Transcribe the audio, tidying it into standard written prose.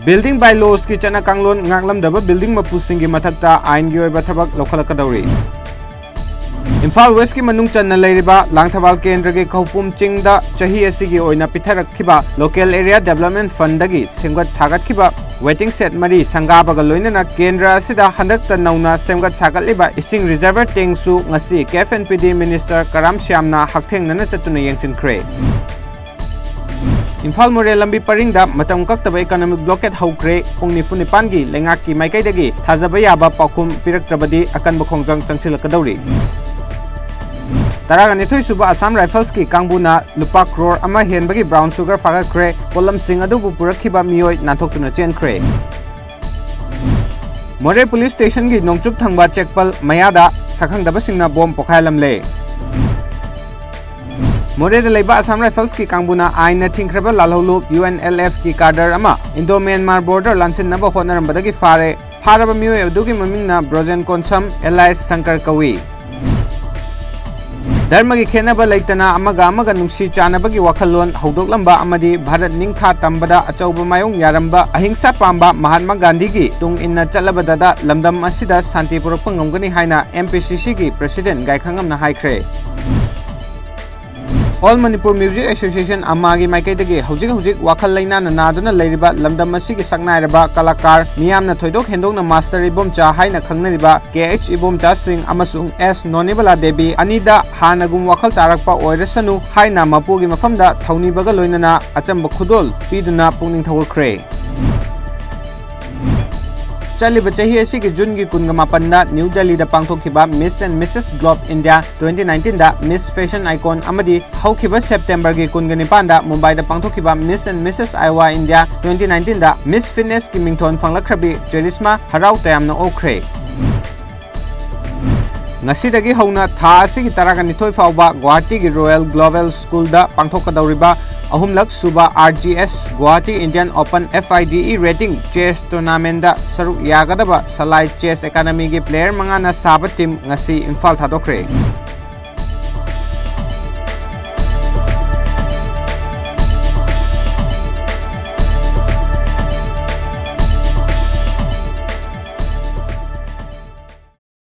Building by laws ki chana kanglon ngaklamdaba building mapusingi mathakta ain gi oiba thabak lokhalakadawri. Imphal West ki manung channa leiriba Langthawal Kendra gi Khawpum Chingda chahi asigi oina pitharakhiba Local Area Development Fund dagi semgat sagatkiba waiting set mari sangabaga loinana Kendra asida handakta nauna semgat sagatliba ising reservoir tank su ngasi KFNPD Minister Karam Shyamna hakthengna chatuna yengchinkhre. Imphal More lambi paringda matam kaktaba economic blockade haukre pungni funipangi lengaki maikaidagi thajaba yaba pakhum piraktrabadi akanba khongjang changsilakadawri. Taraganithoi suba Assam Rifles ki kangbuna lupa crore ama henbagi brown sugar fagakhre polam sing adubu purakhiba miyoi nanthokuna chenkre. More police station gi nongchup thangba checkpal mayada sakhangdaba singna bom pokhailamle. More da leiba Assam Rifles ki kangbuna aina thingkraba lalholu UNLF ki cadre ama Indo Myanmar border lansin naba honarambadagi faraba miyoi adugi mamingna Brojen Konsam Elias Sankar Kawi. Dharma ki khenaba leitana amaga nungsi chanabagi wakhalon haudoklamba amadi Bharat ningkha tambada achauba mayong yaramba ahingsa pamba Mahatma Gandhi gi tung inna chalabadada lamdam asida santi purakpa ngamgani haina MPCC gi president gaikhangamna haikhre. All Manipur Music Association amagi maikaidagi hojik wakhal laina naduna leiriba lamdam asigi saknairaba kalakar miyamna thoidok hendokna master ibomcha haina khangnariba KH ibomcha sing amasung S Nonibala Devi anida hanagum wakhal tarakpa oirasanu haina mapugi mafamda thaunibaga loinana achamba khudol piduna pungning thawkhre. Chaliba chahi asigi June gi kungamapanda New Delhi da pangthokhiba Miss and Mrs Globe India 2019 da Miss Fashion Icon amadi haukiba September gi kunganipan da Mumbai da pangthokhiba Miss and Mrs Iowa India 2019 da Miss Fitness ki mingthon phanglakhrabi Charisma harau tayamna okre. Ngasidagi hauna tha asigi taraganithoi fawba Guwahati gi Royal Global School da pangthokadawriba ahumlak suba RGS Guwahati Indian Open FIDE rating chess tournament da saruk yagadaba Salai Chess Academy gi player mangana saba team ngasi Imphal thadokre.